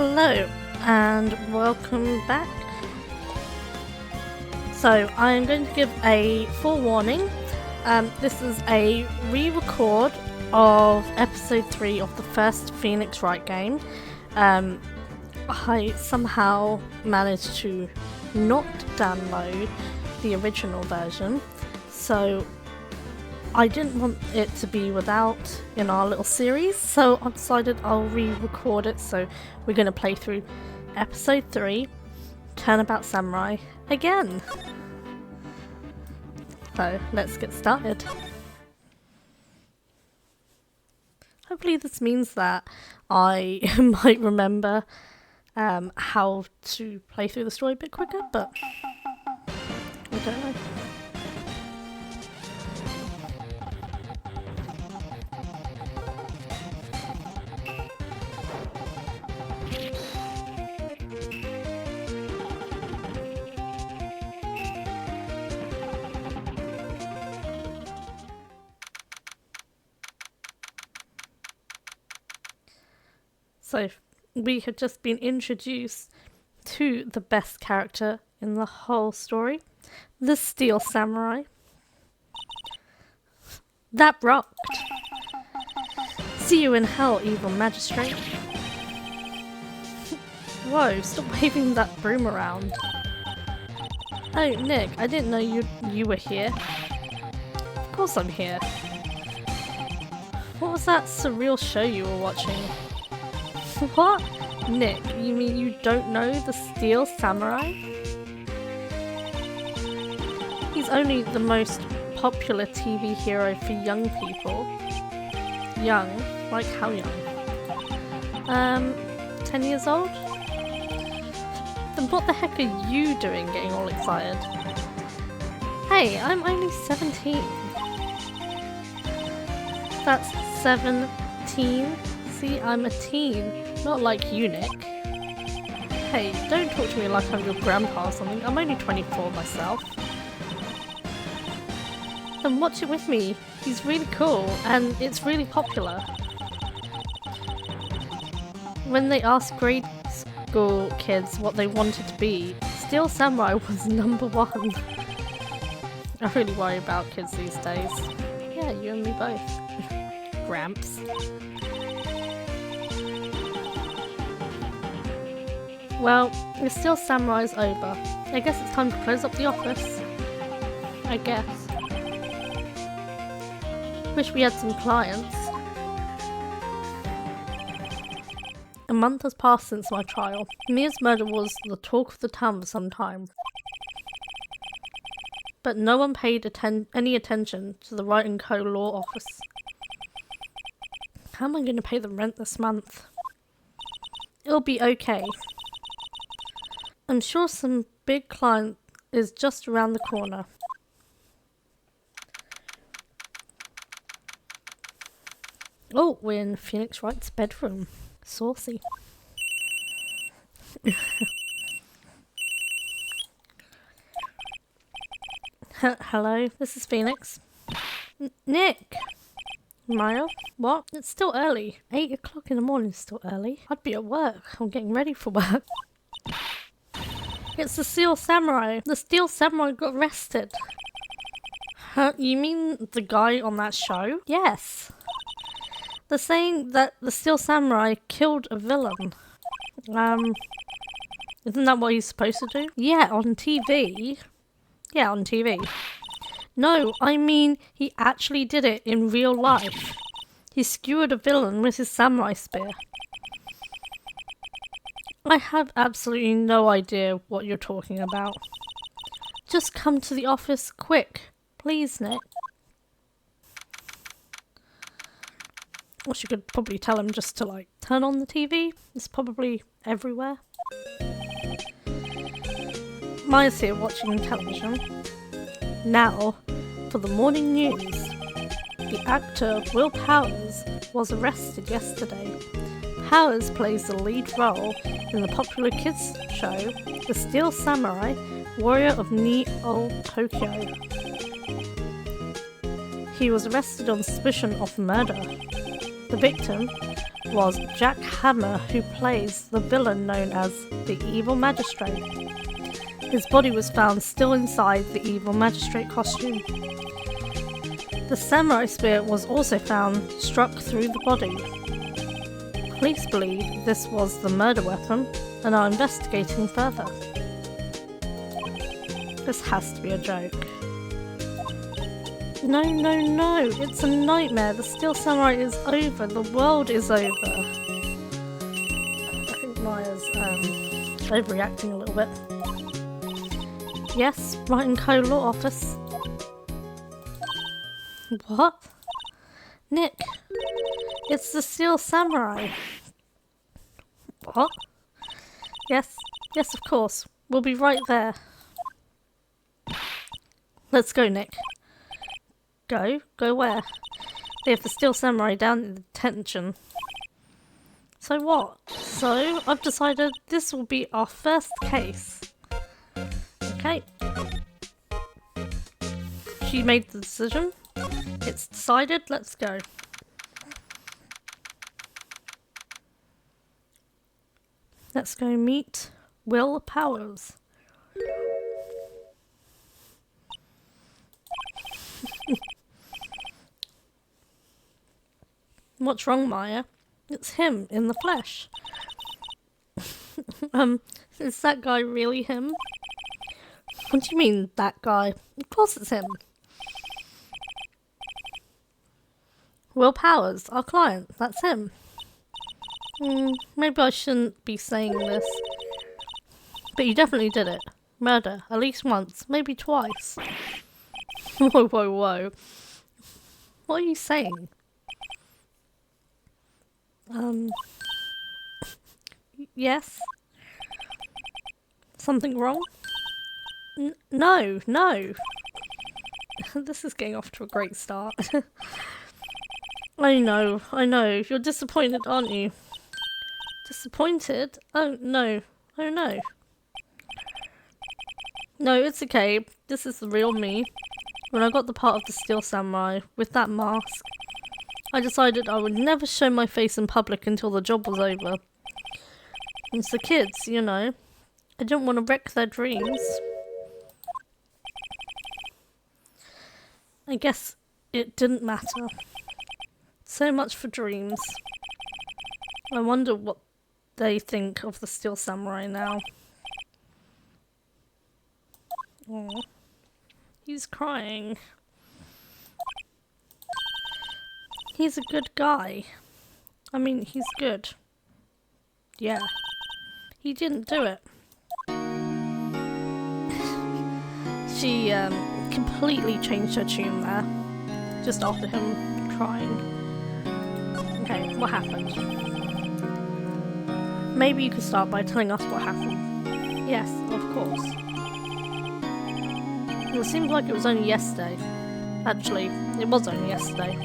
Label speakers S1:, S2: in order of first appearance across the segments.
S1: Hello and welcome back. So I'm going to give a forewarning. This is a re-record of episode 3 of the first Phoenix Wright game. I somehow managed to not download the original version, so I didn't want it to be without in our little series, so I decided I'll re-record it. So we're going to play through episode 3, Turnabout Samurai, again. So let's get started. Hopefully this means that I might remember how to play through the story a bit quicker, but I don't know. So, we have just been introduced to the best character in the whole story, the Steel Samurai. That rocked. See you in hell, evil magistrate. Whoa, stop waving that broom around. Oh, Nick, I didn't know you were here. Of course I'm here. What was that surreal show you were watching? What? Nick, you mean you don't know the Steel Samurai? He's only the most popular TV hero for young people. Young? Like how young? 10 years old? Then what the heck are you doing getting all excited? Hey, I'm only 17. That's 17? See, I'm a teen. Not like you, Nick. Hey, don't talk to me like I'm your grandpa or something. I'm only 24 myself. Then watch it with me. He's really cool, and it's really popular. When they asked grade school kids what they wanted to be, Steel Samurai was number 1. I really worry about kids these days. Yeah, you and me both. Gramps. Well, the Steel Samurai's over. I guess it's time to close up the office. I guess. Wish we had some clients. A month has passed since my trial. Mia's murder was the talk of the town for some time. But no one paid any attention to the Wright & Co. law office. How am I going to pay the rent this month? It'll be okay. I'm sure some big client is just around the corner. Oh, we're in Phoenix Wright's bedroom. Saucy. Hello, this is Phoenix. Nick! Maya? What? It's still early. 8 o'clock in the morning is still early. I'd be at work. I'm getting ready for work. It's the Steel Samurai. The Steel Samurai got arrested. Huh? You mean the guy on that show? Yes. They're saying that the Steel Samurai killed a villain. Isn't that what he's supposed to do? Yeah, on TV. Yeah, on TV. No, I mean he actually did it in real life. He skewered a villain with his samurai spear. I have absolutely no idea what you're talking about. Just come to the office quick. Please, Nick. Or she could probably tell him just to, like, turn on the TV. It's probably everywhere. Maya's here watching television. Now, for the morning news. The actor Will Powers was arrested yesterday. Powers plays the lead role in the popular kids show, The Steel Samurai, Warrior of Neo Tokyo. He was arrested on suspicion of murder. The victim was Jack Hammer, who plays the villain known as the Evil Magistrate. His body was found still inside the Evil Magistrate costume. The samurai spear was also found struck through the body. Police believe this was the murder weapon and are investigating further. This has to be a joke. No, it's a nightmare. The Steel Samurai is over. The world is over. I think Maya's overreacting a little bit. Yes, Wright and Co. Law Office. What? Nick, it's the Steel Samurai. What? Yes, of course. We'll be right there. Let's go, Nick. Go where? They have the Steel Samurai down in detention. So what? So I've decided this will be our first case. Okay. She made the decision. It's decided. Let's go. Let's go meet Will Powers. What's wrong, Maya? It's him in the flesh. Is that guy really him? What do you mean, that guy? Of course it's him. Will Powers, our client, that's him. Maybe I shouldn't be saying this. But you definitely did it. Murder, at least once, maybe twice. Whoa. What are you saying? Yes? Something wrong? No. This is getting off to a great start. I know. You're disappointed, aren't you? Disappointed? Oh no. No, it's okay. This is the real me. When I got the part of the Steel Samurai with that mask, I decided I would never show my face in public until the job was over. It's the kids, you know. I didn't want to wreck their dreams. I guess it didn't matter. So much for dreams. I wonder what they think of the Steel Samurai now. Aww. He's crying. He's a good guy. I mean, he's good. Yeah. He didn't do it. She completely changed her tune there. Just after him crying. Okay, what happened? Maybe you could start by telling us what happened. Yes, of course. Well, it seems like it was only yesterday. Actually, it was only yesterday.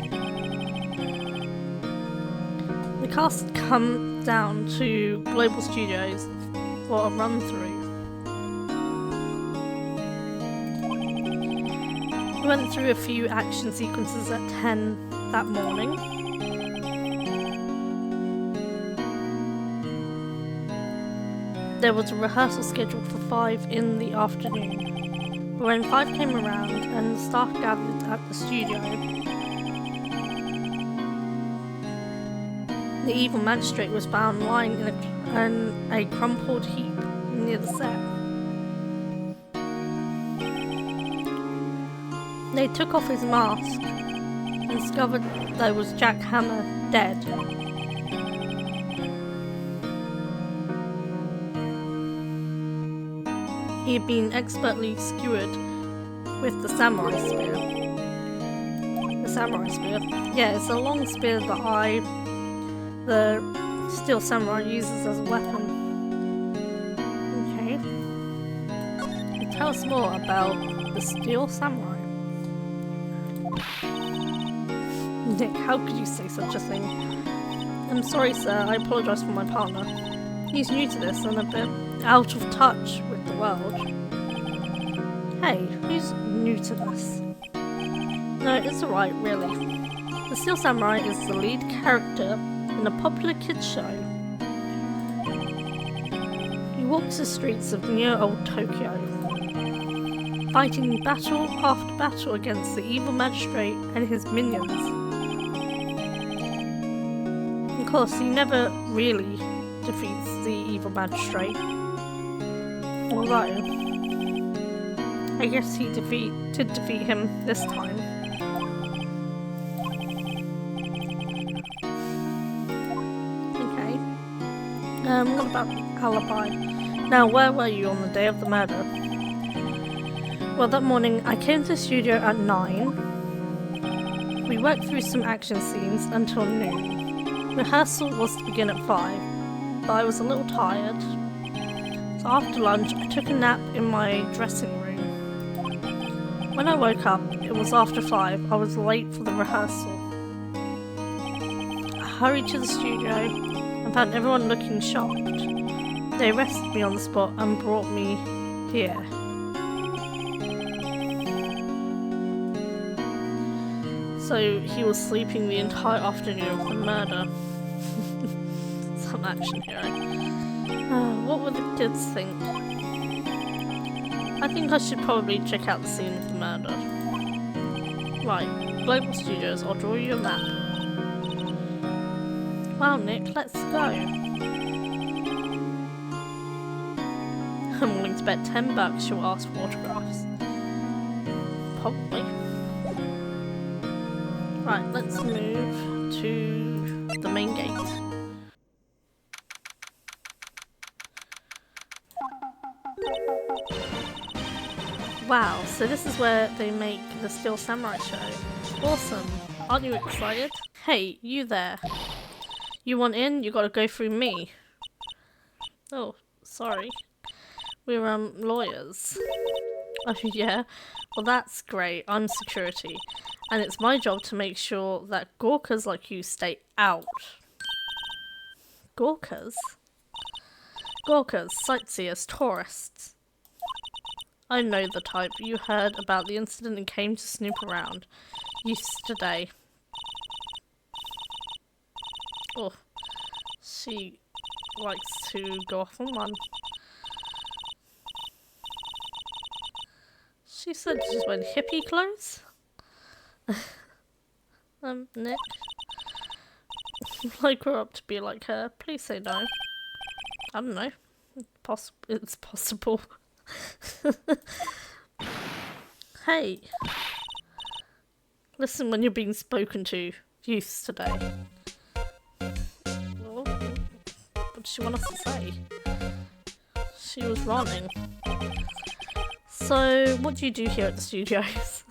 S1: The cast had come down to Global Studios for a run-through. We went through a few action sequences at 10 that morning. There was a rehearsal scheduled for 5 in the afternoon. But when 5 came around and the staff gathered at the studio, the Evil Magistrate was found lying in a crumpled heap near the set. They took off his mask and discovered there was Jack Hammer dead. He had been expertly skewered with the samurai spear. The samurai spear? Yeah, it's a long spear that the Steel Samurai uses as a weapon. Okay. Tell us more about the Steel Samurai. Nick, how could you say such a thing? I'm sorry, sir. I apologise for my partner. He's new to this and a bit out of touch with the world. Hey, who's new to this? No, it's alright, really. The Steel Samurai is the lead character in a popular kids show. He walks the streets of near-old Tokyo, fighting battle after battle against the evil magistrate and his minions. Of course, he never really defeats the evil magistrate, although I guess he did defeat him this time. Okay. What about alibi? Now, where were you on the day of the murder? Well, that morning I came to the studio at 9. We worked through some action scenes until noon. Rehearsal was to begin at 5, but I was a little tired. So after lunch, I took a nap in my dressing room. When I woke up, it was after 5. I was late for the rehearsal. I hurried to the studio and found everyone looking shocked. They arrested me on the spot and brought me here. So he was sleeping the entire afternoon of the murder. Some action hero. What would the kids think? I think I should probably check out the scene of the murder. Right, Global Studios, I'll draw you a map. Wow, Nick, let's go. I'm willing to bet $10 you'll ask for autographs. Probably. Right, let's move to the main gate. Wow, so this is where they make the Steel Samurai show. Awesome. Aren't you excited? Hey, you there. You want in? You gotta go through me. Oh, sorry. We're, lawyers. Oh, yeah? Well, that's great. I'm security. And it's my job to make sure that gawkers like you stay out. Gawkers? Gawkers, sightseers, tourists. I know the type. You heard about the incident and came to snoop around. Yesterday. Oh, she likes to go off on one. She said she's wearing hippie clothes? Nick? I grew up to be like her. Please say no. I don't know. It's possible. Hey. Listen when you're being spoken to. Youths today. Oh, what did she want us to say? She was running. So, what do you do here at the studios?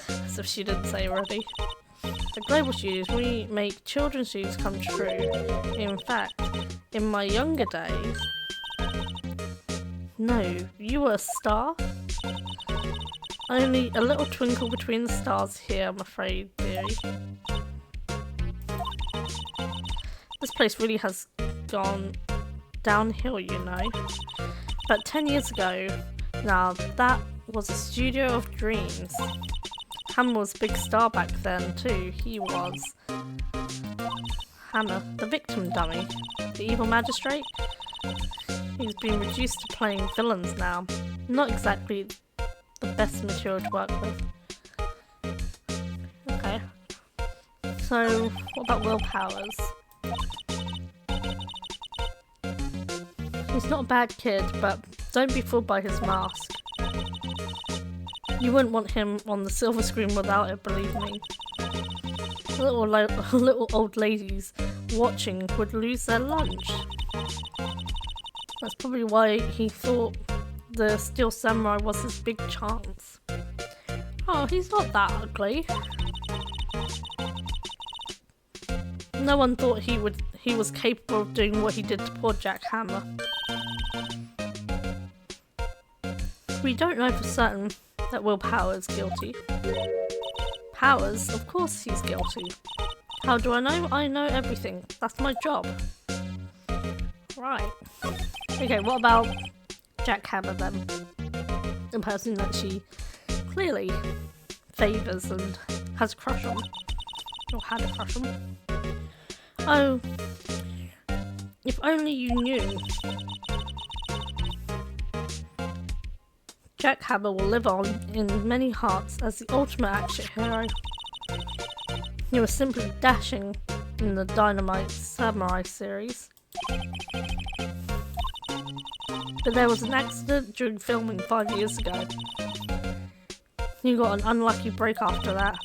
S1: As if she didn't say already. At Global Studios, we make children's dreams come true. In fact, in my younger days... No, you were a star? Only a little twinkle between the stars here, I'm afraid, dearie. This place really has gone downhill, you know. But 10 years ago, now that was a studio of dreams. Hammer was a big star back then too. He was. Hammer, the victim dummy. The evil magistrate? He's been reduced to playing villains now. Not exactly the best material to work with. Okay. So, what about Will Powers? He's not a bad kid, but don't be fooled by his mask. You wouldn't want him on the silver screen without it, believe me. Little old ladies watching would lose their lunch. That's probably why he thought the Steel Samurai was his big chance. Oh, he's not that ugly. No one thought he was capable of doing what he did to poor Jack Hammer. We don't know for certain that Will Powers is guilty. Powers? Of course he's guilty. How do I know? I know everything. That's my job. Right. Okay, what about Jack Hammer then? The person that she clearly favours and has a crush on. or had a crush on. Oh, if only you knew. Jack Hammer will live on in many hearts as the ultimate action hero. He was simply dashing in the Dynamite Samurai series. But there was an accident during filming 5 years ago. He got an unlucky break after that.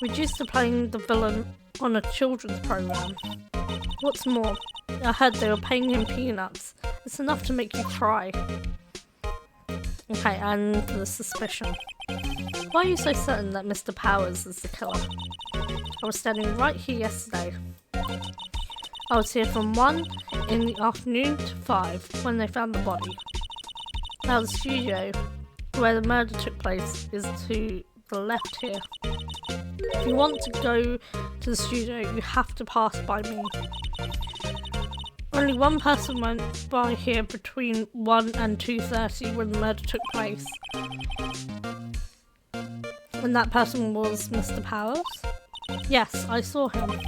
S1: Reduced to playing the villain on a children's program. What's more, I heard they were paying him peanuts. It's enough to make you cry. Okay, and the suspicion. Why are you so certain that Mr. Powers is the killer? I was standing right here yesterday. I was here from 1 in the afternoon to 5 when they found the body. Now the studio where the murder took place is to the left here. If you want to go to the studio, you have to pass by me. Only one person went by here between 1 and 2:30 when the murder took place. And that person was Mr. Powers? Yes, I saw him.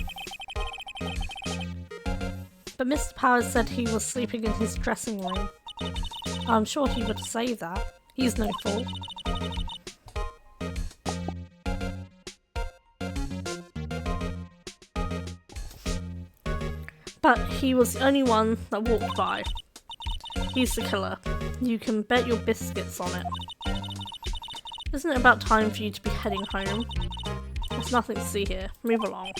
S1: But Mr. Powers said he was sleeping in his dressing room. I'm sure he would say that. He's no fool. But he was the only one that walked by. He's the killer. You can bet your biscuits on it. Isn't it about time for you to be heading home? There's nothing to see here. Move along.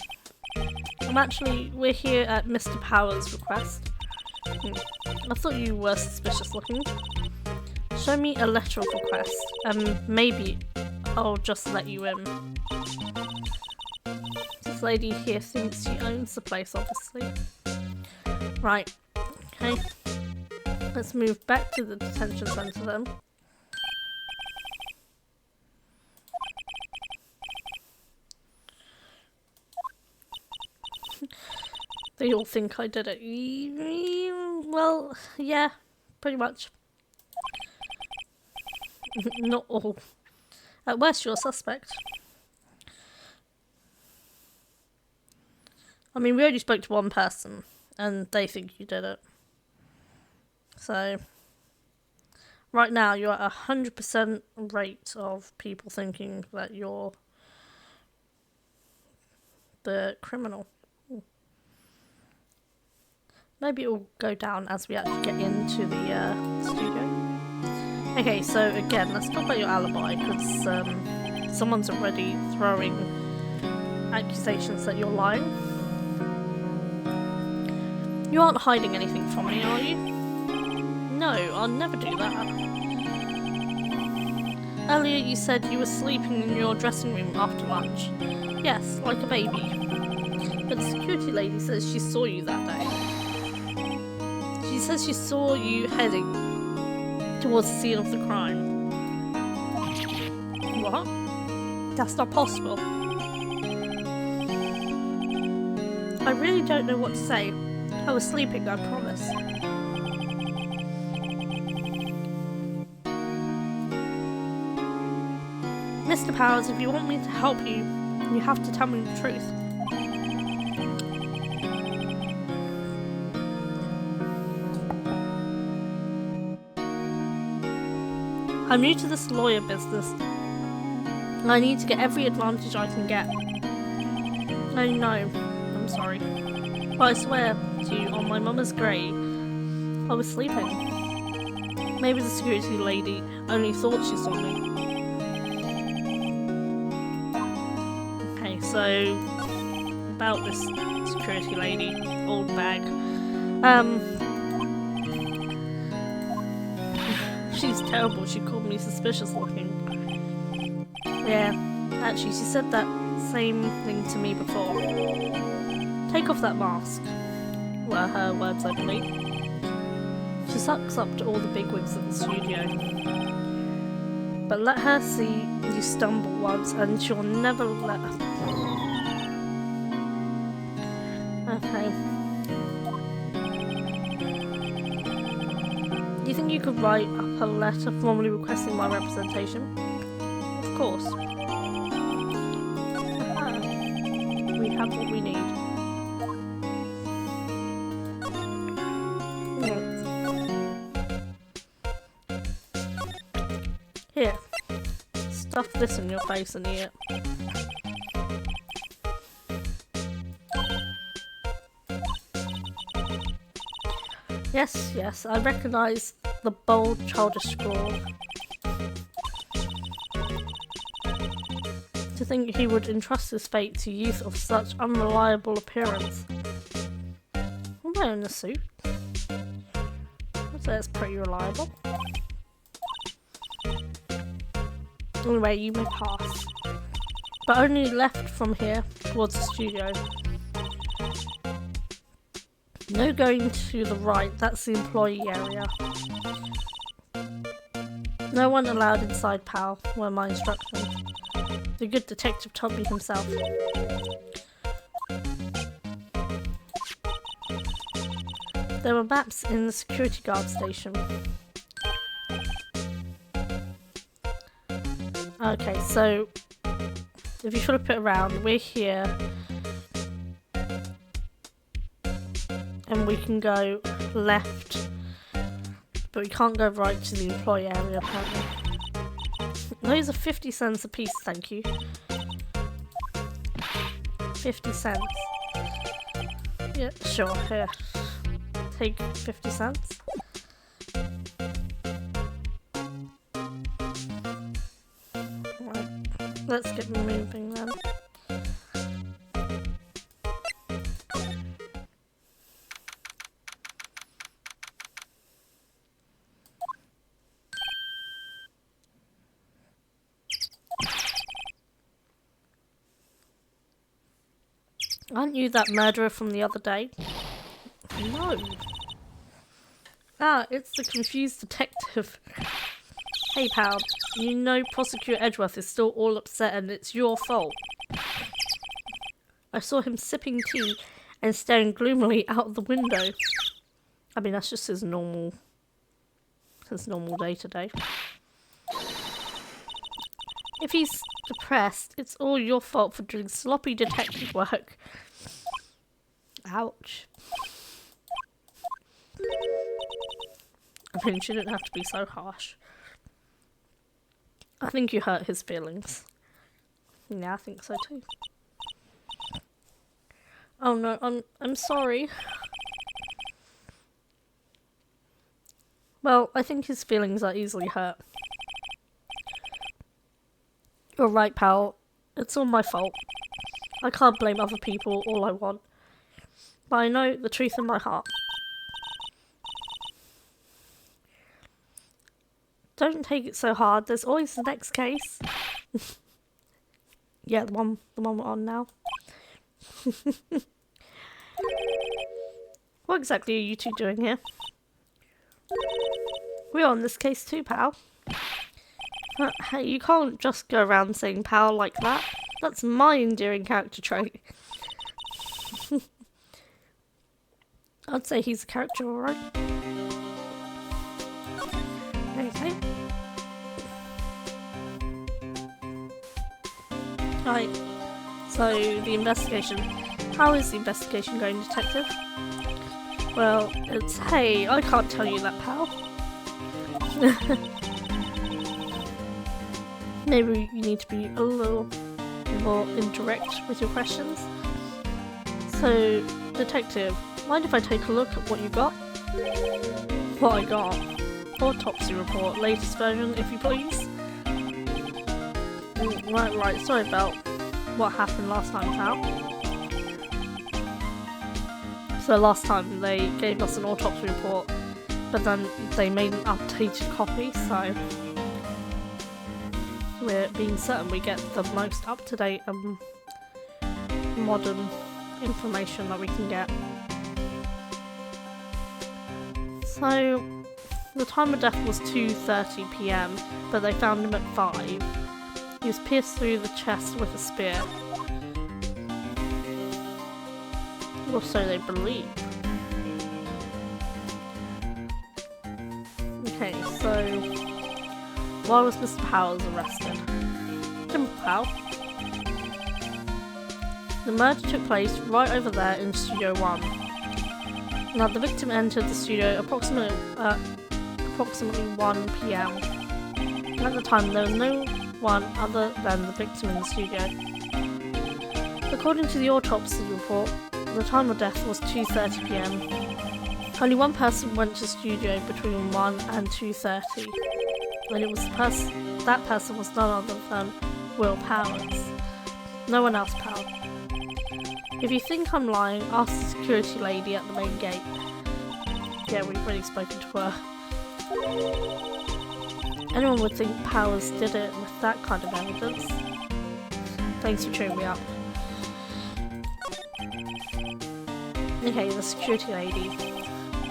S1: We're here at Mr. Powers' request. I thought you were suspicious looking. Show me a letter of request, and maybe I'll just let you in. This lady here thinks she owns the place, obviously. Right, okay. Let's move back to the detention centre then. They all think I did it. Well, yeah, pretty much. Not all. At worst, you're a suspect. I mean, we only spoke to one person, and they think you did it. So, right now, you're at 100% rate of people thinking that you're the criminal. Maybe it will go down as we actually get into the studio. Okay, so again, let's talk about your alibi, because someone's already throwing accusations that you're lying. You aren't hiding anything from me, are you? No, I'll never do that. Earlier you said you were sleeping in your dressing room after lunch. Yes, like a baby. But the security lady says she saw you that day. She says she saw you heading towards the scene of the crime. What? That's not possible. I really don't know what to say. I was sleeping, I promise. Mr. Powers, if you want me to help you, you have to tell me the truth. I'm new to this lawyer business, and I need to get every advantage I can get. I know, I'm sorry, but I swear to you on my mama's grave, I was sleeping. Maybe the security lady only thought she saw me. Okay, so about this security lady, old bag. She's terrible. She called me suspicious looking. Yeah, actually, she said that same thing to me before. Take off that mask. Were her words, I believe. She sucks up to all the bigwigs at the studio. But let her see you stumble once and she'll never let her. Okay. Do you think you could write up a letter formally requesting my representation? Of course. We have what we need. Here, stuff this in your face and eat it. Yes, yes, I recognise the bold, childish scrawl. To think he would entrust his fate to youth of such unreliable appearance. Am I in a suit? I'd say it's pretty reliable. Anyway, you may pass. But only left from here towards the studio. No going to the right, that's the employee area. No one allowed inside, pal, were my instructions. The good detective told me himself. There were maps in the security guard station. Okay, so if you flip it around, we're here. And we can go left, but we can't go right to the employee area apparently. Those are 50 cents a piece, thank you. 50 cents. Yeah, sure, here. Take 50 cents. Right, let's get moving then. Aren't you that murderer from the other day? No. Ah, it's the confused detective. Hey pal, you know Prosecutor Edgeworth is still all upset and it's your fault. I saw him sipping tea and staring gloomily out the window. I mean, that's just his normal day to day. If he's depressed, it's all your fault for doing sloppy detective work. Ouch. I mean, she didn't have to be so harsh. I think you hurt his feelings. Yeah, I think so too. Oh no, I'm sorry. Well, I think his feelings are easily hurt. You're right, pal. It's all my fault. I can't blame other people all I want. But I know the truth in my heart. Don't take it so hard. There's always the next case. Yeah, the one we're on now. What exactly are you two doing here? We're on this case too, pal. Hey, you can't just go around saying pal like that. That's my endearing character trait. I'd say he's a character, alright. Okay. Right. So, the investigation. How is the investigation going, detective? Well, it's hey, I can't tell you that, pal. Maybe you need to be a little more indirect with your questions. So, detective, mind if I take a look at what you got? What I got? Autopsy report, latest version, if you please. Right, sorry about what happened last time, pal. So last time they gave us an autopsy report, but then they made an updated copy, so we're being certain we get the most up-to-date and modern information that we can get. So the time of death was 2:30 PM, but they found him at 5. He was pierced through the chest with a spear. Or so they believe. Okay, so why was Mr. Powers arrested? Simple, pal. The murder took place right over there in Studio 1. Now, the victim entered the studio approximately 1 PM. At the time, there was no one other than the victim in the studio. According to the autopsy report, the time of death was 2:30 PM. Only one person went to the studio between 1 and 2:30, and that person was none other than Will Powers. No one else, pal. If you think I'm lying, ask the security lady at the main gate. Yeah, we've already spoken to her. Anyone would think Powers did it with that kind of evidence. Thanks for cheering me up. Okay, the security lady.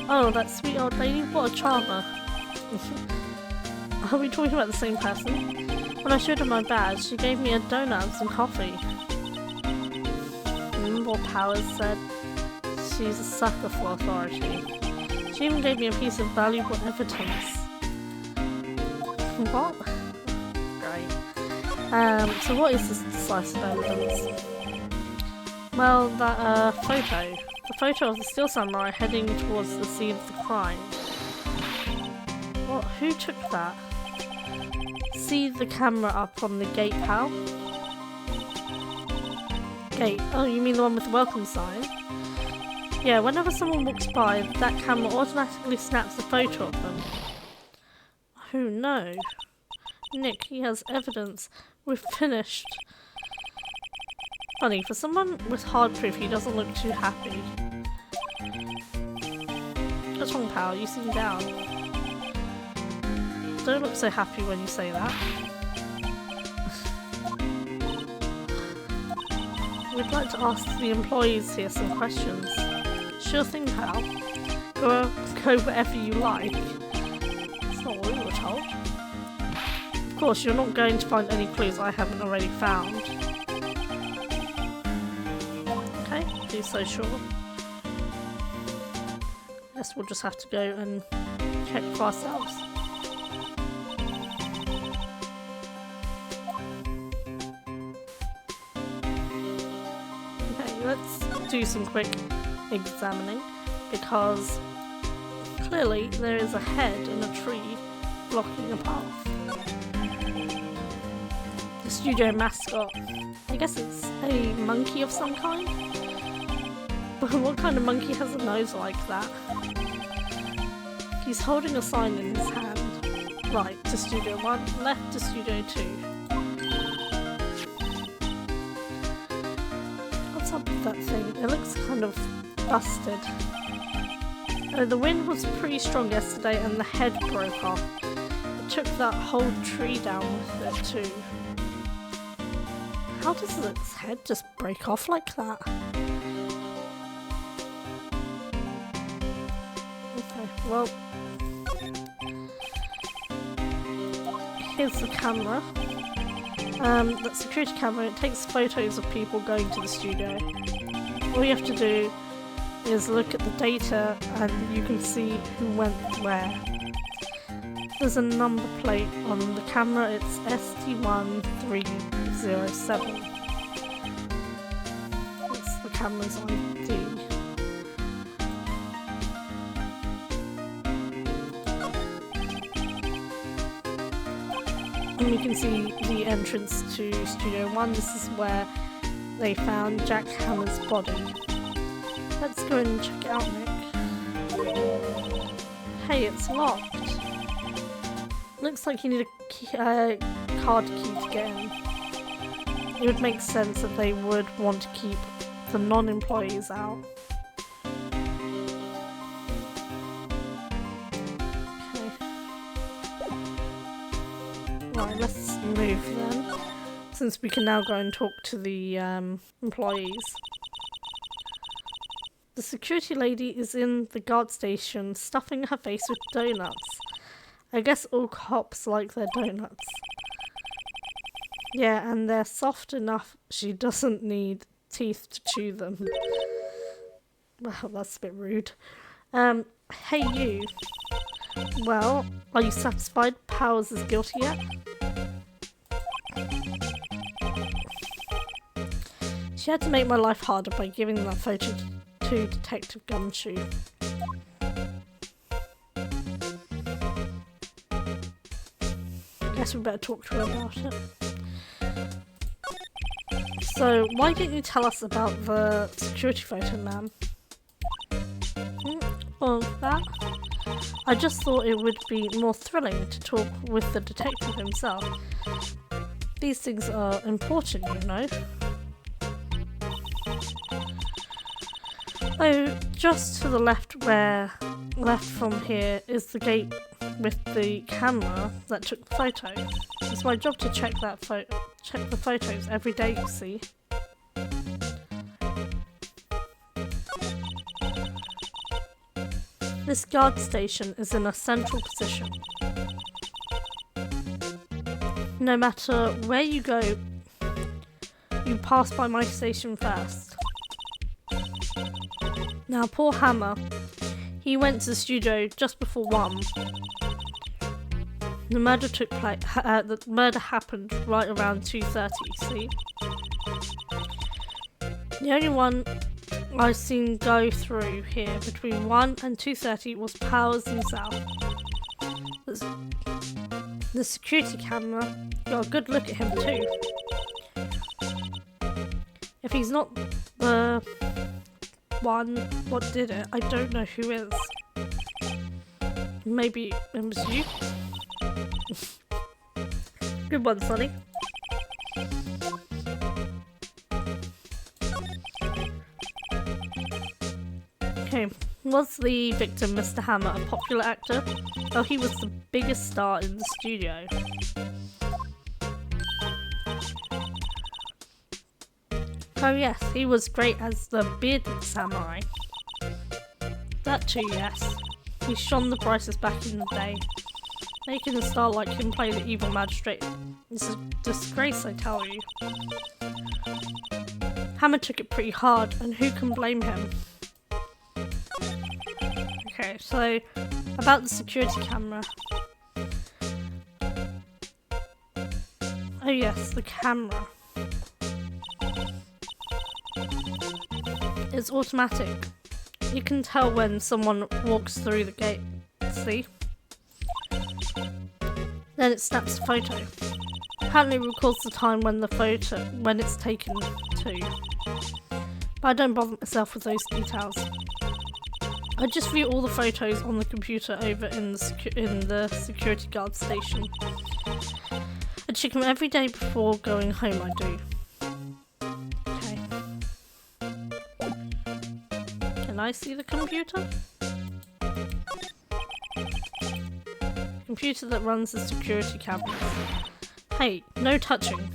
S1: Oh, that sweet old lady, what a charmer. Are we talking about the same person? When I showed her my badge, she gave me a donut and some coffee. Remember what Powers said? She's a sucker for authority. She even gave me a piece of valuable evidence. What? Great. So what is this decisive evidence? Well, that photo. The photo of the Steel Samurai heading towards the scene of the crime. What? Who took that? See the camera up on the gate, pal? Gate? Oh, you mean the one with the welcome sign? Yeah, whenever someone walks by, that camera automatically snaps a photo of them. Oh no. Nick, he has evidence. We're finished. Funny, for someone with hard proof, he doesn't look too happy. What's wrong, pal? You seem down. Don't look so happy when you say that. We'd like to ask the employees here some questions. Sure thing, pal. Go wherever you like. That's not what we were told. Of course, you're not going to find any clues I haven't already found. Okay, be so sure. Guess we'll just have to go and check for ourselves. Let's do some quick examining, because clearly there is a head in a tree blocking a path. The studio mascot. I guess it's a monkey of some kind? But what kind of monkey has a nose like that? He's holding a sign in his hand. Right to Studio 1, left to Studio 2. That thing. It looks kind of busted. The wind was pretty strong yesterday and the head broke off. It took that whole tree down with it too. How does its head just break off like that? Okay, well, here's the camera. That security camera, it takes photos of people going to the studio. All you have to do is look at the data and you can see who went where. There's a number plate on the camera, it's ST1307. That's the camera's ID. And we can see the entrance to Studio 1. This is where they found Jack Hammer's body. Let's go and check it out, Nick. Hey, it's locked. Looks like you need a card key to get in. It would make sense that they would want to keep the non-employees out. Right, let's move then, since we can now go and talk to the employees. The security lady is in the guard station, stuffing her face with donuts. I guess all cops like their donuts. Yeah, and they're soft enough she doesn't need teeth to chew them. Well, that's a bit rude. Hey you. Well, are you satisfied Powers is guilty yet? She had to make my life harder by giving that photo to Detective Gumshoe. Guess we better talk to her about it. So, why didn't you tell us about the security photo, ma'am? Well, that? I just thought it would be more thrilling to talk with the detective himself. These things are important, you know. Oh, just to the left from here is the gate with the camera that took the photo. It's my job to check the photos every day, you see. This guard station is in a central position. No matter where you go, you pass by my station first. Now, poor Hammer, he went to the studio just before 1. The murder took place. The murder happened right around 2:30. See, the only one I've seen go through here between 1 and 2:30 was Powers himself. The security camera got a good look at him too. If he's not the one what did it, I don't know who is. Maybe it was you? Good one, Sonny. Okay, was the victim Mr. Hammer a popular actor? Oh, he was the biggest star in the studio. Oh yes, he was great as the bearded samurai. That too, yes. He shone the brightest back in the day. Making a star like him play the evil magistrate is a disgrace, I tell you. Hammer took it pretty hard, and who can blame him? Okay, so about the security camera. Oh yes, the camera. It's automatic. You can tell when someone walks through the gate, see? Then it snaps a photo. Apparently it records the time when it's taken too. But I don't bother myself with those details. I just view all the photos on the computer over in the security guard station. I check them every day before going home, I do. Okay. Can I see the computer? Computer that runs the security cameras. Hey, no touching.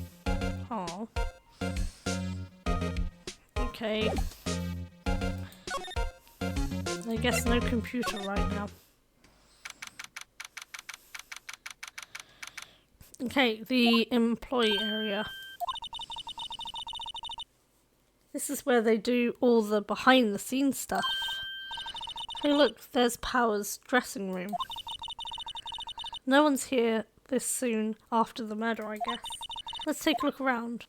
S1: Oh. Okay. I guess no computer right now. Okay, the employee area. This is where they do all the behind the scenes stuff. Hey look, there's Power's dressing room. No one's here this soon after the murder, I guess. Let's take a look around.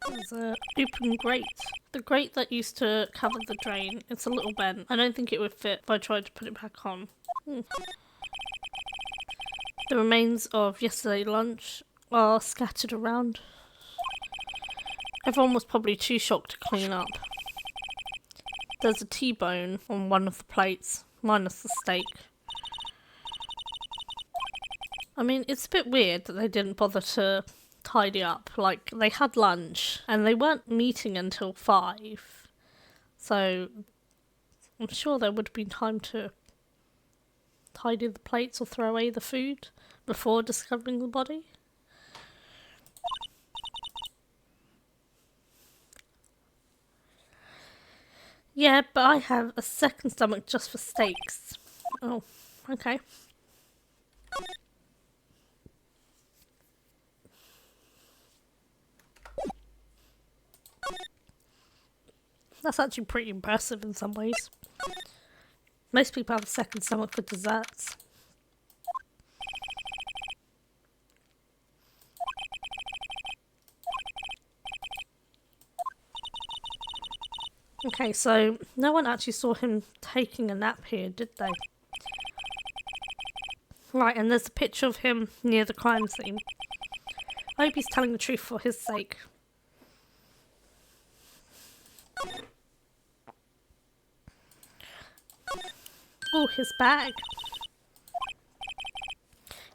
S1: There's an open grate. The grate that used to cover the drain, it's a little bent. I don't think it would fit if I tried to put it back on. The remains of yesterday's lunch are scattered around. Everyone was probably too shocked to clean up. There's a T-bone on one of the plates, minus the steak. I mean, it's a bit weird that they didn't bother to tidy up. Like, they had lunch and they weren't meeting until 5. So I'm sure there would have been time to tidy the plates or throw away the food before discovering the body. Yeah, but I have a second stomach just for steaks. Oh, okay. That's actually pretty impressive in some ways. Most people have a second stomach for desserts. Okay, so no one actually saw him taking a nap here, did they? Right, and there's a picture of him near the crime scene. I hope he's telling the truth for his sake. Oh, his bag.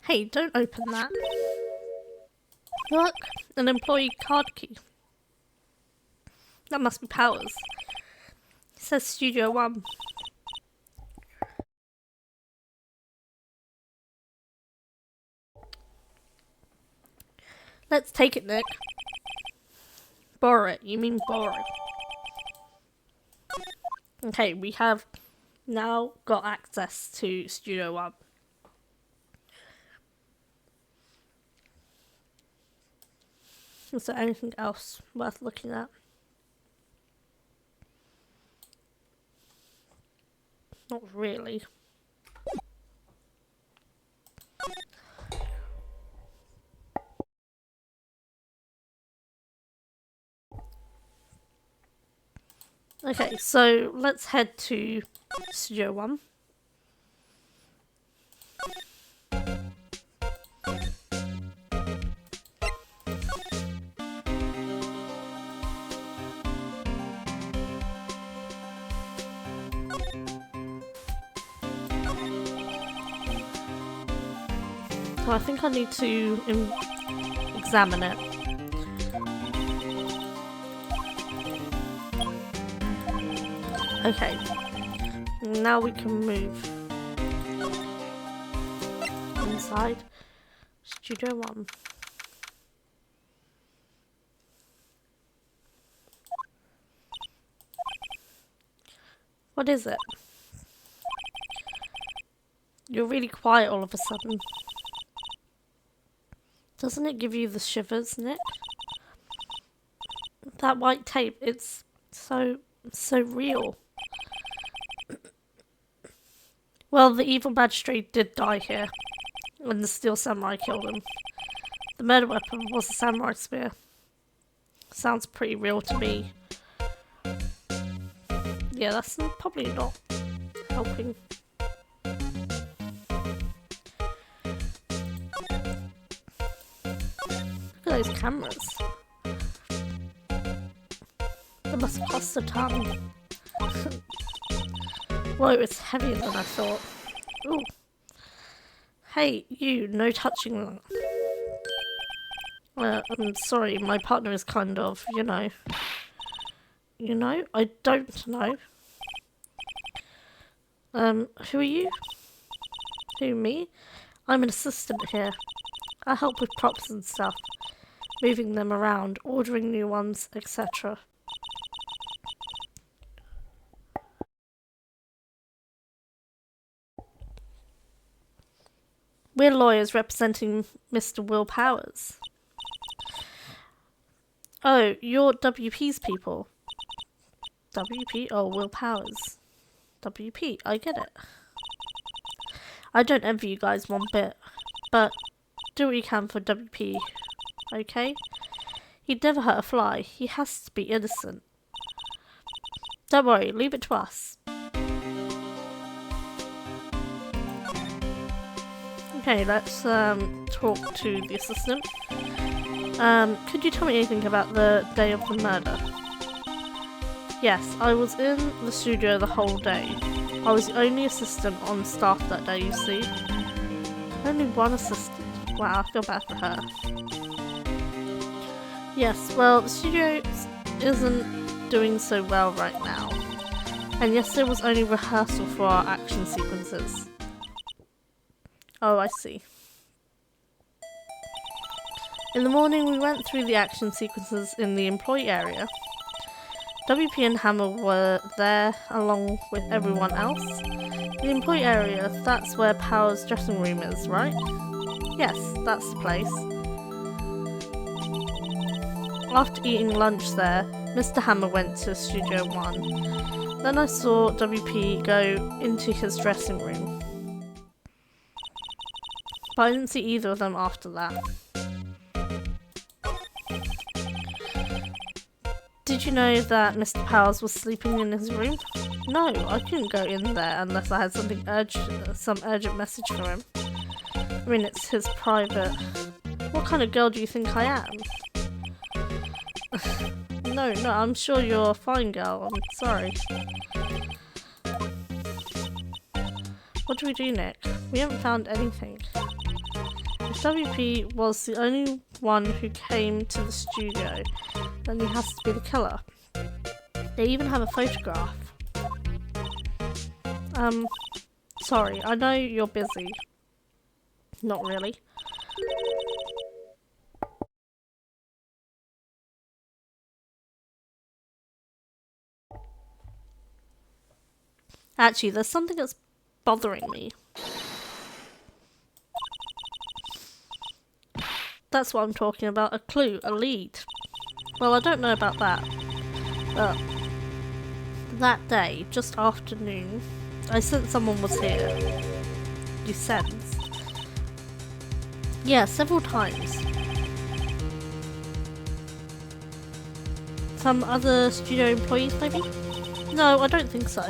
S1: Hey, don't open that. Look, an employee card key. That must be Powers. It says Studio One. Let's take it, Nick. Borrow it. You mean borrow. Okay, we have now got access to Studio One. Is there anything else worth looking at? Not really. Okay, so let's head to Studio One. So I think I need to examine it. Okay, now we can move inside Studio One. What is it? You're really quiet all of a sudden. Doesn't it give you the shivers, Nick? That white tape, it's so real. Well, the evil magistrate did die here, when the steel samurai killed him. The murder weapon was a samurai spear. Sounds pretty real to me. Yeah, that's probably not helping. Look at those cameras. They must cost a ton. Whoa, it's heavier than I thought. Ooh. Hey, you, no touching that. I'm sorry, my partner is kind of, you know. You know? I don't know. Who are you? Who, me? I'm an assistant here. I help with props and stuff. Moving them around, ordering new ones, etc. We're lawyers representing Mr. Will Powers. Oh, you're WP's people. WP? Oh, Will Powers. WP, I get it. I don't envy you guys one bit, but do what you can for WP, okay? He'd never hurt a fly. He has to be innocent. Don't worry, leave it to us. Okay, let's talk to the assistant. Could you tell me anything about the day of the murder? Yes, I was in the studio the whole day. I was the only assistant on staff that day, you see. Only one assistant. Wow, I feel bad for her. Yes, well, the studio isn't doing so well right now. And yesterday was only rehearsal for our action sequences. Oh, I see. In the morning, we went through the action sequences in the employee area. WP and Hammer were there along with everyone else. The employee area, that's where Power's dressing room is, right? Yes, that's the place. After eating lunch there, Mr. Hammer went to Studio One. Then I saw WP go into his dressing room. But I didn't see either of them after that. Did Did you know that Mr. Powers was sleeping in his room? No, I couldn't go in there unless I had some urgent message for him. I mean, it's his private... What kind of girl do you think I am? No, I'm sure you're a fine girl. I'm sorry. What do we do, Nick? We haven't found anything. If WP was the only one who came to the studio, then he has to be the killer. They even have a photograph. Sorry, I know you're busy. Not really. Actually, there's something that's bothering me. That's what I'm talking about, a clue, a lead. Well, I don't know about that, but that day, just after noon, I sensed someone was here. You sensed? Yeah, several times. Some other studio employees, maybe? No, I don't think so.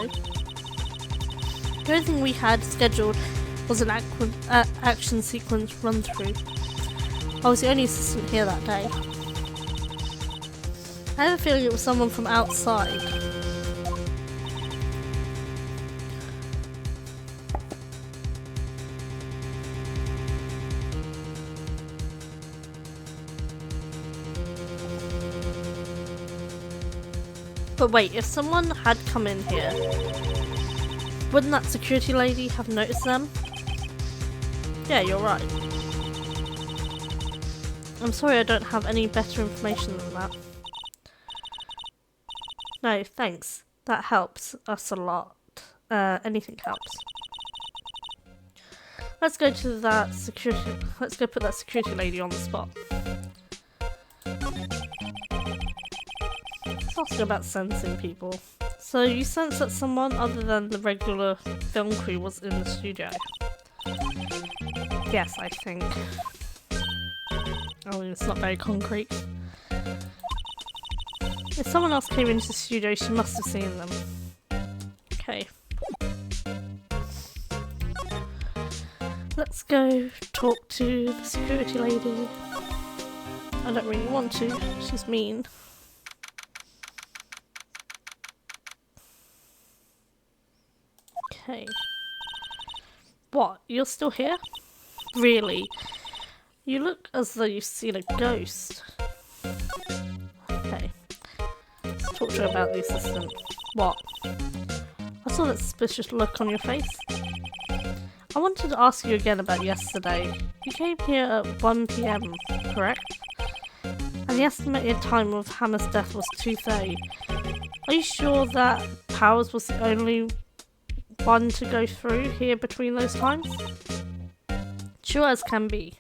S1: The only thing we had scheduled was an action sequence run-through. I was the only assistant here that day. I have a feeling it was someone from outside. But wait, if someone had come in here, wouldn't that security lady have noticed them? Yeah, you're right. I'm sorry I don't have any better information than that. No, thanks. That helps us a lot. Anything helps. Let's go to that security... Let's go put that security lady on the spot. Let's ask her about sensing people. So you sense that someone other than the regular film crew was in the studio? Yes, I think. I mean, it's not very concrete. If someone else came into the studio, she must have seen them. Okay. Let's go talk to the security lady. I don't really want to, she's mean. Okay. What? You're still here? Really? You look as though you've seen a ghost. Okay. Let's talk to her about the assistant. What? I saw that suspicious look on your face. I wanted to ask you again about yesterday. You came here at 1 PM, correct? And the estimated time of Hannah's death was 2:30. Are you sure that Powers was the only one to go through here between those times? Sure as can be.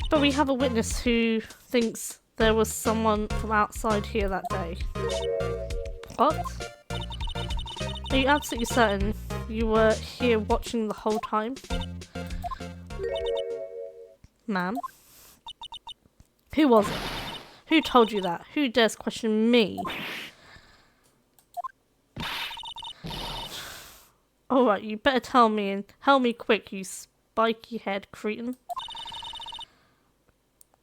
S1: But we have a witness who thinks there was someone from outside here that day. What? Are you absolutely certain you were here watching the whole time? Ma'am? Who was it? Who told you that? Who dares question me? Alright, you better tell me, and tell me quick, you spiky-haired cretin.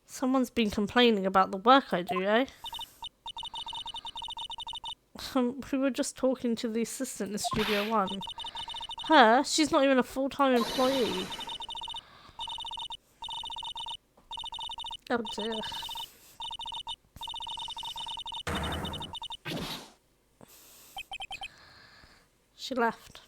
S1: Someone's been complaining about the work I do, eh? We were just talking to the assistant in Studio 1. Her? She's not even a full-time employee. Oh dear. She left.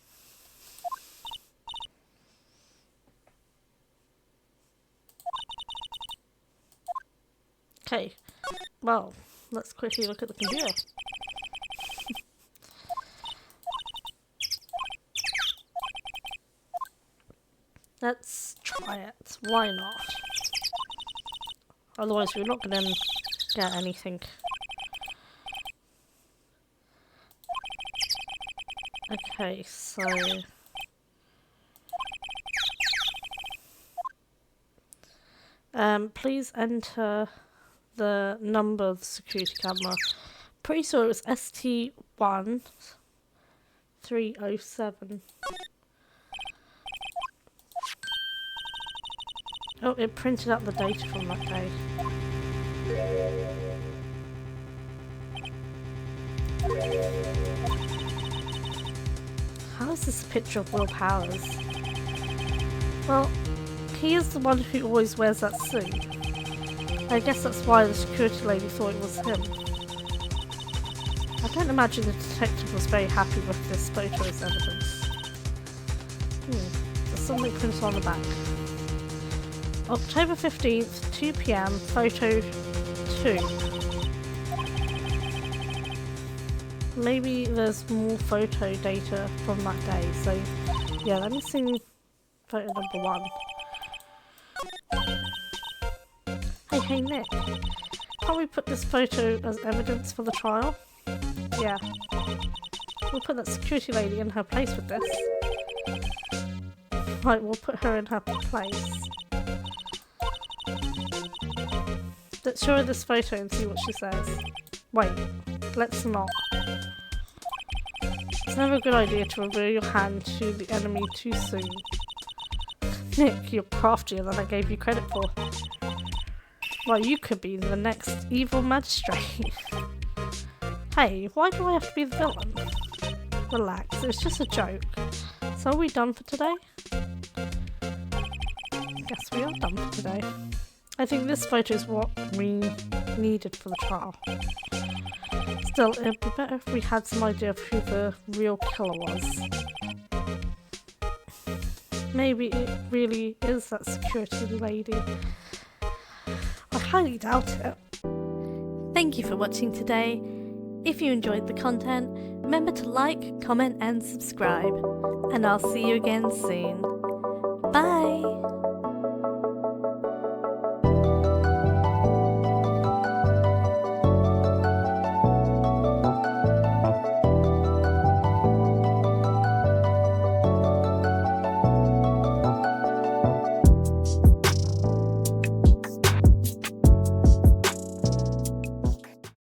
S1: Okay, well, let's quickly look at the computer. Let's try it. Why not? Otherwise we're not going to get anything. Okay, so... please enter the number of the security camera. Pretty sure it was ST1307. Oh, it printed out the data from that day. How is this a picture of Will Powers? Well, he is the one who always wears that suit. I guess that's why the security lady thought it was him. I don't imagine the detective was very happy with this photo as evidence. There's something printed on the back. October 15th, 2 PM, photo 2. Maybe there's more photo data from that day, so yeah, let me see photo number 1. Hey Nick, can't we put this photo as evidence for the trial? Yeah. We'll put that security lady in her place with this. Right, we'll put her in her place. Let's show her this photo and see what she says. Wait, let's not. It's never a good idea to reveal your hand to the enemy too soon. Nick, you're craftier than I gave you credit for. Well, you could be the next evil magistrate. Hey, why do I have to be the villain? Relax, it's just a joke. So are we done for today? Guess we are done for today. I think this photo is what we needed for the trial. Still, it'd be better if we had some idea of who the real killer was. Maybe it really is that security lady. I highly doubt it. Thank you for watching today. If you enjoyed the content, remember to like, comment and subscribe. And I'll see you again soon.